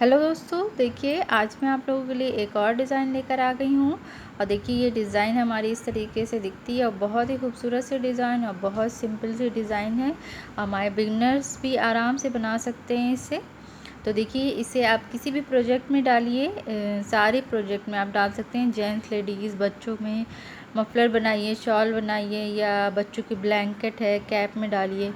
Hello दोस्तों, देखिए आज मैं आप लोगों के लिए एक और डिज़ाइन लेकर आ गई हूँ। और देखिए ये डिज़ाइन हमारी इस तरीके से दिखती है और बहुत ही खूबसूरत सी डिज़ाइन और बहुत सिंपल सी डिज़ाइन है। हमारे बिगनर्स भी आराम से बना सकते हैं इसे। तो देखिए इसे आप किसी भी प्रोजेक्ट में डालिए, सारे प्रोजेक्ट में आप डाल सकते हैं। जेंट्स, लेडीज़, बच्चों में मफलर बनाइए, शॉल बनाइए, या बच्चों की ब्लैंकेट है कैप में डालिए।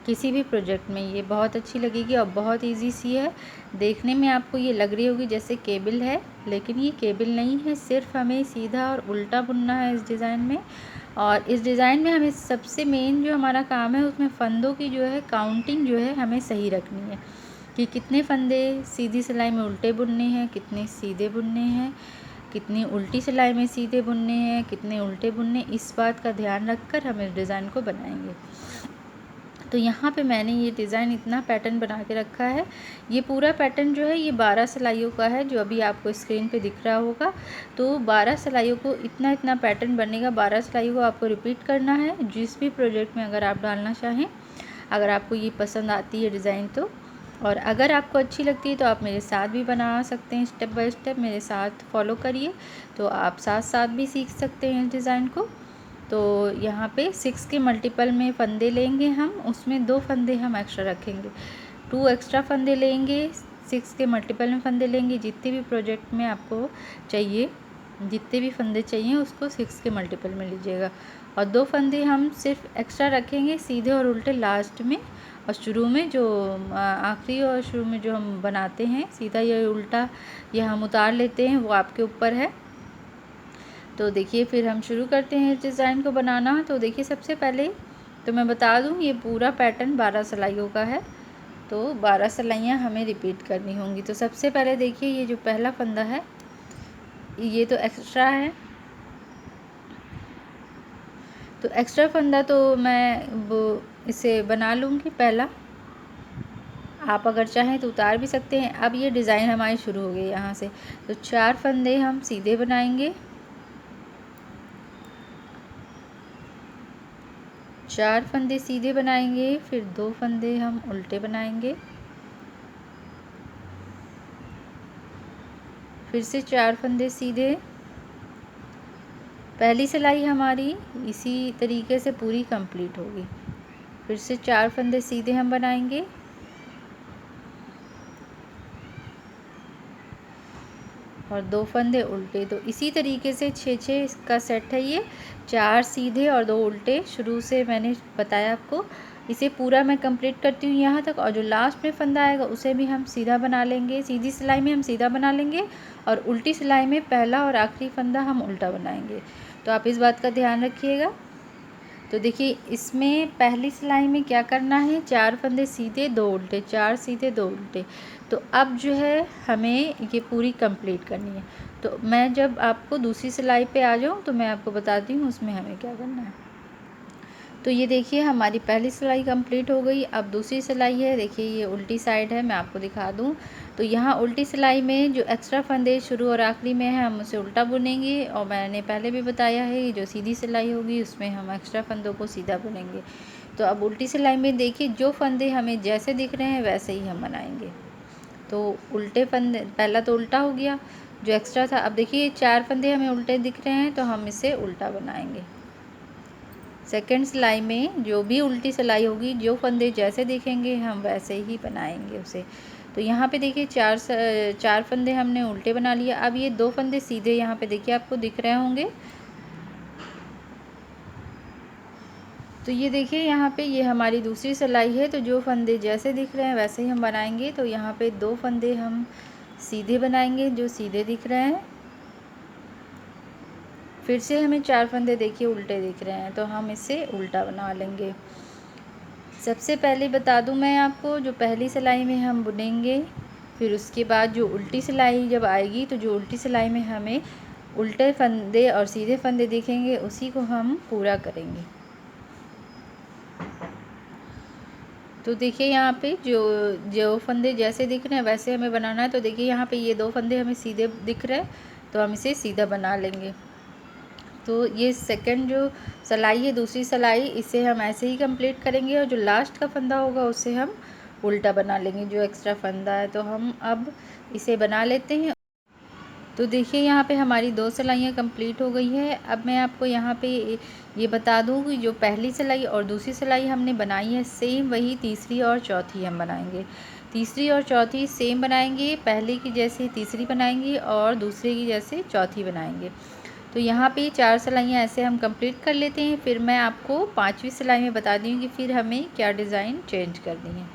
किसी भी प्रोजेक्ट में ये बहुत अच्छी लगेगी और बहुत इजी सी है। देखने में आपको ये लग रही होगी जैसे केबल है, लेकिन ये केबल नहीं है। सिर्फ हमें सीधा और उल्टा बुनना है इस डिज़ाइन में। और इस डिज़ाइन में हमें सबसे मेन जो हमारा काम है उसमें फंदों की जो है काउंटिंग जो है हमें सही रखनी है कि कितने फंदे सीधी सिलाई में उल्टे बुनने हैं, कितने सीधे बुनने हैं, कितनी उल्टी सिलाई में सीधे बुनने हैं, कितने उल्टे बुनने। इस बात का ध्यान रखकर हम इस डिज़ाइन को बनाएंगे। तो यहाँ पे मैंने ये डिज़ाइन इतना पैटर्न बना के रखा है। ये पूरा पैटर्न जो है ये 12 सिलाइयों का है, जो अभी आपको स्क्रीन पे दिख रहा होगा। तो 12 सिलाइयों को इतना पैटर्न बनेगा। 12 सिलाइयों को आपको रिपीट करना है जिस भी प्रोजेक्ट में अगर आप डालना चाहें। अगर आपको ये पसंद आती है डिज़ाइन तो, और अगर आपको अच्छी लगती है तो आप मेरे साथ भी बना सकते हैं। स्टेप बाय स्टेप मेरे साथ फॉलो करिए तो आप साथ साथ भी सीख सकते हैं इस डिज़ाइन को। तो यहाँ पे 6 के मल्टीपल में फंदे लेंगे हम, उसमें 2 फंदे हम एक्स्ट्रा रखेंगे। 2 एक्स्ट्रा फंदे लेंगे, 6 के मल्टीपल में फंदे लेंगे। जितने भी प्रोजेक्ट में आपको चाहिए, जितने भी फंदे चाहिए उसको 6 के मल्टीपल में लीजिएगा। और 2 फंदे हम सिर्फ एक्स्ट्रा रखेंगे सीधे और उल्टे लास्ट में। और शुरू में जो आखिरी और शुरू में जो हम बनाते हैं सीधा या उल्टा, या हम उतार लेते हैं, वो आपके ऊपर है। तो देखिए फिर हम शुरू करते हैं इस डिज़ाइन को बनाना। तो देखिए सबसे पहले तो मैं बता दूं ये पूरा पैटर्न 12 सिलाइयों का है। तो 12 सिलाइयाँ हमें रिपीट करनी होंगी। तो सबसे पहले देखिए ये जो पहला फंदा है ये तो एक्स्ट्रा है। तो एक्स्ट्रा फंदा तो मैं वो इसे बना लूँगी पहला। आप अगर चाहें तो उतार भी सकते हैं। अब ये डिज़ाइन हमारी शुरू हो गई यहाँ से। तो 4 फंदे हम सीधे बनाएंगे, 4 फंदे सीधे बनाएंगे, फिर 2 फंदे हम उल्टे बनाएंगे, फिर से 4 फंदे सीधे। पहली सिलाई हमारी इसी तरीके से पूरी कंप्लीट होगी। फिर से 4 फंदे सीधे हम बनाएंगे, और 2 फंदे उल्टे। तो इसी तरीके से 6 इसका सेट है ये। 4 सीधे और 2 उल्टे, शुरू से मैंने बताया आपको। इसे पूरा मैं कंप्लीट करती हूँ यहाँ तक। और जो लास्ट में फंदा आएगा उसे भी हम सीधा बना लेंगे। सीधी सिलाई में हम सीधा बना लेंगे और उल्टी सिलाई में पहला और आखिरी फंदा हम उल्टा बनाएंगे। तो आप इस बात का ध्यान रखिएगा। तो देखिए इसमें पहली सिलाई में क्या करना है, 4 फंदे सीधे 2 उल्टे, 4 सीधे 2 उल्टे। तो अब जो है हमें ये पूरी कंप्लीट करनी है। तो मैं जब आपको दूसरी सिलाई पे आ जाऊँ तो मैं आपको बताती हूँ उसमें हमें क्या करना है। तो ये देखिए हमारी पहली सिलाई कंप्लीट हो गई। अब दूसरी सिलाई है, देखिए ये उल्टी साइड है, मैं आपको दिखा दूँ। तो यहाँ उल्टी सिलाई में जो एक्स्ट्रा फंदे शुरू और आखिरी में है हम उसे उल्टा बुनेंगे। और मैंने पहले भी बताया है ये जो सीधी सिलाई होगी उसमें हम एक्स्ट्रा फंदों को सीधा बुनेंगे। तो अब उल्टी सिलाई में देखिए जो फंदे हमें जैसे दिख रहे हैं वैसे ही हम बनाएंगे। तो उल्टे फंदे, पहला तो उल्टा हो गया जो एक्स्ट्रा था। अब देखिए 4 फंदे हमें उल्टे दिख रहे हैं तो हम इसे उल्टा बनाएंगे। सेकेंड सिलाई में जो भी उल्टी सिलाई होगी, जो फंदे जैसे दिखेंगे हम वैसे ही बनाएंगे उसे। तो यहाँ पे देखिए 4 फंदे हमने उल्टे बना लिया। अब ये 2 फंदे सीधे यहाँ पे देखिए आपको दिख रहे होंगे। तो ये देखिए यहाँ पे ये हमारी दूसरी सिलाई है। तो जो फंदे जैसे दिख रहे हैं वैसे ही हम बनाएंगे। तो यहाँ पे 2 फंदे हम सीधे बनाएंगे जो सीधे दिख रहे हैं। फिर से हमें 4 फंदे देखिए उल्टे दिख रहे हैं तो हम इसे उल्टा बना लेंगे। सबसे पहले बता दूं मैं आपको, जो पहली सिलाई में हम बुनेंगे, फिर उसके बाद जो उल्टी सिलाई जब आएगी तो जो उल्टी सिलाई में हमें उल्टे फंदे और सीधे फंदे दिखेंगे उसी को हम पूरा करेंगे। तो देखिए यहाँ पे जो जो फंदे जैसे दिख रहे हैं वैसे हमें बनाना है। तो देखिए यहाँ पे ये 2 फंदे हमें सीधे दिख रहे हैं तो हम इसे सीधा बना लेंगे। तो ये सेकंड जो सिलाई है, दूसरी सिलाई, इसे हम ऐसे ही कंप्लीट करेंगे। और जो लास्ट का फंदा होगा उसे हम उल्टा बना लेंगे जो एक्स्ट्रा फंदा है। तो हम अब इसे बना लेते हैं। तो देखिए यहाँ पे हमारी 2 सिलाइयाँ कंप्लीट हो गई है। अब मैं आपको यहाँ पे ये बता दूँ कि जो पहली सिलाई और दूसरी सिलाई हमने बनाई है सेम वही तीसरी और चौथी हम बनाएंगे। तीसरी और चौथी सेम बनाएंगे, पहले की जैसे तीसरी बनाएंगे और दूसरे की जैसे चौथी बनाएंगे। तो यहाँ पे 4 सिलाइयाँ ऐसे हम कंप्लीट कर लेते हैं। फिर मैं आपको 5वीं सिलाई में बता दी हूँ कि फिर हमें क्या डिज़ाइन चेंज करनी है।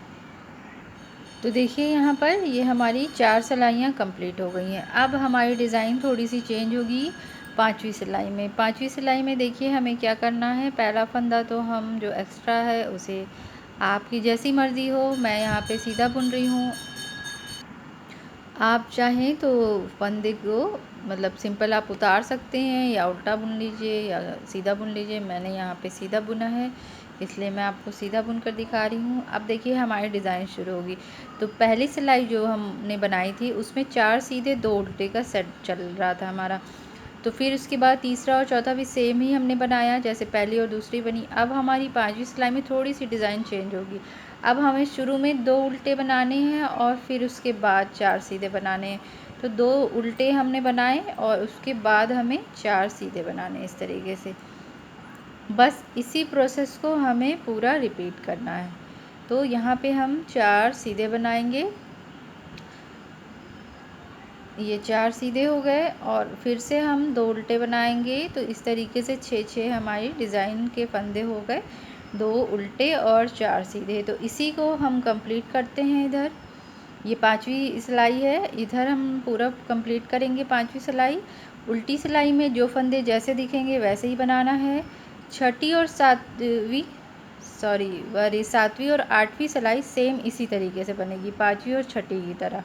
तो देखिए यहाँ पर ये हमारी 4 सिलाइयाँ कंप्लीट हो गई हैं। अब हमारी डिज़ाइन थोड़ी सी चेंज होगी 5वीं सिलाई में। 5वीं सिलाई में देखिए हमें क्या करना है, पहला फंदा तो हम जो एक्स्ट्रा है उसे आपकी जैसी मर्ज़ी हो, मैं यहाँ पे सीधा बुन रही हूँ। आप चाहें तो फंदे को मतलब सिंपल आप उतार सकते हैं या उल्टा बुन लीजिए या सीधा बुन लीजिए। मैंने यहाँ पे सीधा बुना है इसलिए मैं आपको सीधा बुनकर दिखा रही हूँ। अब देखिए हमारी डिज़ाइन शुरू होगी। तो पहली सिलाई जो हमने बनाई थी उसमें 4 सीधे 2 उल्टे का सेट चल रहा था हमारा। तो फिर उसके बाद तीसरा और चौथा भी सेम ही हमने बनाया जैसे पहली और दूसरी बनी। अब हमारी 5वीं सिलाई में थोड़ी सी डिज़ाइन चेंज होगी। अब हमें शुरू में 2 उल्टे बनाने हैं और फिर उसके बाद 4 सीधे बनाने हैं। तो 2 उल्टे हमने बनाए और उसके बाद हमें 4 सीधे बनाने इस तरीके से। बस इसी प्रोसेस को हमें पूरा रिपीट करना है। तो यहाँ पे हम 4 सीधे बनाएंगे। ये 4 सीधे हो गए और फिर से हम 2 उल्टे बनाएंगे। तो इस तरीके से 6 हमारी डिज़ाइन के फंदे हो गए, 2 उल्टे और 4 सीधे। तो इसी को हम कंप्लीट करते हैं। इधर ये 5वीं सिलाई है, इधर हम पूरा कंप्लीट करेंगे 5वीं सिलाई। उल्टी सिलाई में जो फंदे जैसे दिखेंगे वैसे ही बनाना है। छठी और सातवीं 7वीं और 8वीं सिलाई सेम इसी तरीके से बनेगी 5वीं और छठी की तरह।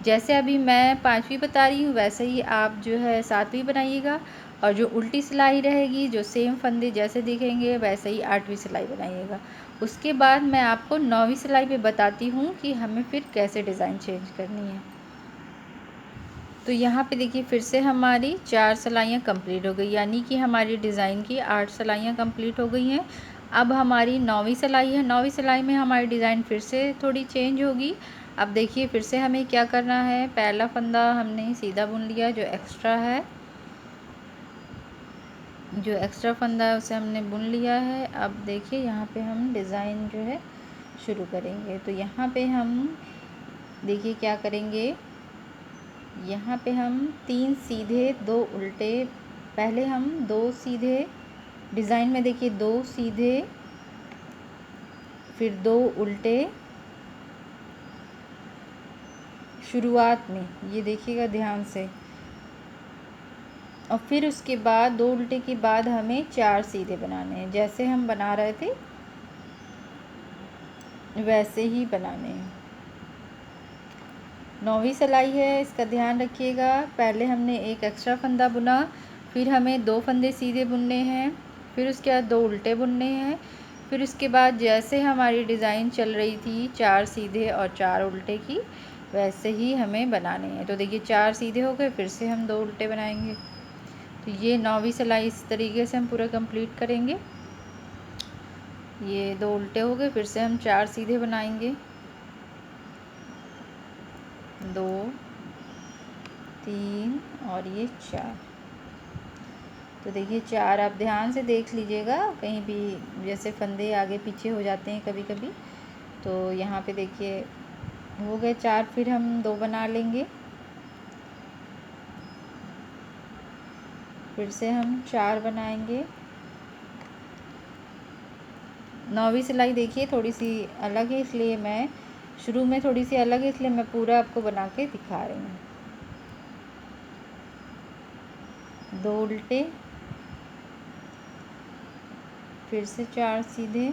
जैसे अभी मैं 5वीं बता रही हूँ वैसे ही आप जो है 7वीं बनाइएगा और जो उल्टी सिलाई रहेगी जो सेम फंदे जैसे दिखेंगे वैसे ही 8वीं सिलाई बनाइएगा। उसके बाद मैं आपको 9वीं सिलाई पे बताती हूँ कि हमें फिर कैसे डिज़ाइन चेंज करनी है। तो यहाँ पे देखिए फिर से हमारी 4 सिलाइयाँ कंप्लीट हो गई, यानी कि हमारी डिज़ाइन की 8 सिलाइयाँ कंप्लीट हो गई हैं। अब हमारी 9वीं सिलाई है। 9वीं सिलाई में हमारी डिज़ाइन फिर से थोड़ी चेंज होगी। अब देखिए फिर से हमें क्या करना है, पहला फंदा हमने सीधा बुन लिया, जो एक्स्ट्रा फंदा है उसे हमने बुन लिया है। अब देखिए यहाँ पे हम डिज़ाइन जो है शुरू करेंगे। तो यहाँ पे हम देखिए क्या करेंगे, यहाँ पे हम 3 सीधे 2 उल्टे, पहले हम 2 सीधे डिज़ाइन में देखिए 2 सीधे फिर 2 उल्टे शुरुआत में, ये देखिएगा ध्यान से। और फिर उसके बाद 2 उल्टे के बाद हमें 4 सीधे बनाने हैं, जैसे हम बना रहे थे वैसे ही बनाने हैं। 9वीं सिलाई है, इसका ध्यान रखिएगा। पहले हमने एक एक्स्ट्रा फंदा बुना, फिर हमें 2 फंदे सीधे बुनने हैं, फिर उसके बाद 2 उल्टे बुनने हैं। फिर उसके बाद जैसे हमारी डिज़ाइन चल रही थी 4 सीधे और 4 उल्टे की, वैसे ही हमें बनाने हैं। तो देखिए 4 सीधे हो गए, फिर से हम 2 उल्टे बनाएंगे। तो ये 9वीं सिलाई इस तरीके से हम पूरा कंप्लीट करेंगे। ये 2 उल्टे हो गए, फिर से हम 4 सीधे बनाएंगे, 2 3 और ये 4। तो देखिए 4 आप ध्यान से देख लीजिएगा, कहीं भी जैसे फंदे आगे पीछे हो जाते हैं कभी कभी। तो यहाँ पे देखिए हो गए 4, फिर हम 2 बना लेंगे, फिर से हम 4 बनाएंगे। 9वीं सिलाई देखिए थोड़ी सी अलग है, इसलिए मैं शुरू में थोड़ी सी अलग है इसलिए मैं पूरा आपको बना के दिखा रही हूँ। 2 उल्टे, फिर से 4 सीधे,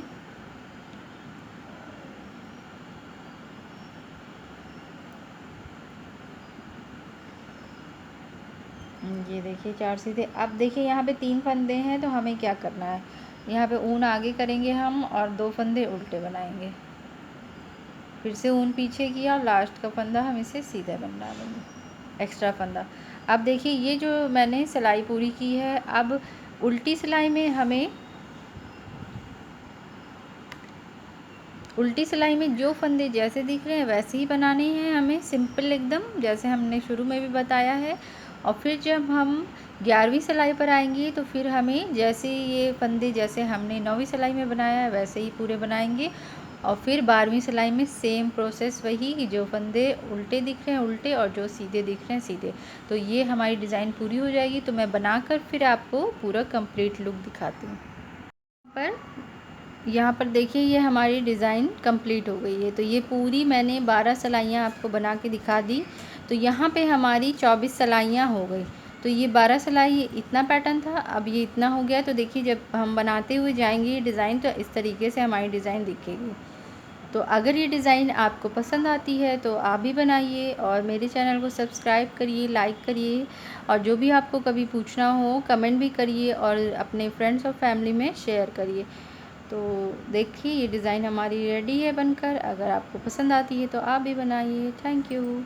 ये देखिए 4 सीधे। अब देखिए यहाँ पे 3 फंदे हैं, तो हमें क्या करना है, यहाँ पे ऊन आगे करेंगे हम और 2 फंदे उल्टे बनाएंगे, फिर से ऊन पीछे किया और लास्ट का फंदा हम इसे सीधा बना लेंगे, एक्स्ट्रा फंदा। अब देखिए ये जो मैंने सिलाई पूरी की है, अब उल्टी सिलाई में हमें उल्टी सिलाई में जो फंदे जैसे दिख रहे हैं वैसे ही बनाने हैं हमें, सिंपल एकदम, जैसे हमने शुरू में भी बताया है। और फिर जब हम 11वीं सिलाई पर आएंगे तो फिर हमें जैसे ये फंदे जैसे हमने 9वीं सिलाई में बनाया है वैसे ही पूरे बनाएंगे। और फिर 12वीं सिलाई में सेम प्रोसेस वही, जो फंदे उल्टे दिख रहे हैं उल्टे और जो सीधे दिख रहे हैं सीधे। तो ये हमारी डिज़ाइन पूरी हो जाएगी। तो मैं बनाकर फिर आपको पूरा कंप्लीट लुक दिखाती हूँ। पर यहाँ पर देखिए ये हमारी डिज़ाइन कंप्लीट हो गई है। तो ये पूरी मैंने 12 सिलाइयाँ आपको बना के दिखा दी। तो यहाँ पे हमारी 24 सिलाइयाँ हो गई। तो ये 12 सिलाई इतना पैटर्न था, अब ये इतना हो गया। तो देखिए जब हम बनाते हुए जाएंगे ये डिज़ाइन तो इस तरीके से हमारी डिज़ाइन दिखेगी। तो अगर ये डिज़ाइन आपको पसंद आती है तो आप भी बनाइए और मेरे चैनल को सब्सक्राइब करिए, लाइक करिए। और जो भी आपको कभी पूछना हो कमेंट भी करिए और अपने फ्रेंड्स और फैमिली में शेयर करिए। तो देखिए ये डिज़ाइन हमारी रेडी है बनकर। अगर आपको पसंद आती है तो आप भी बनाइए। Thank you.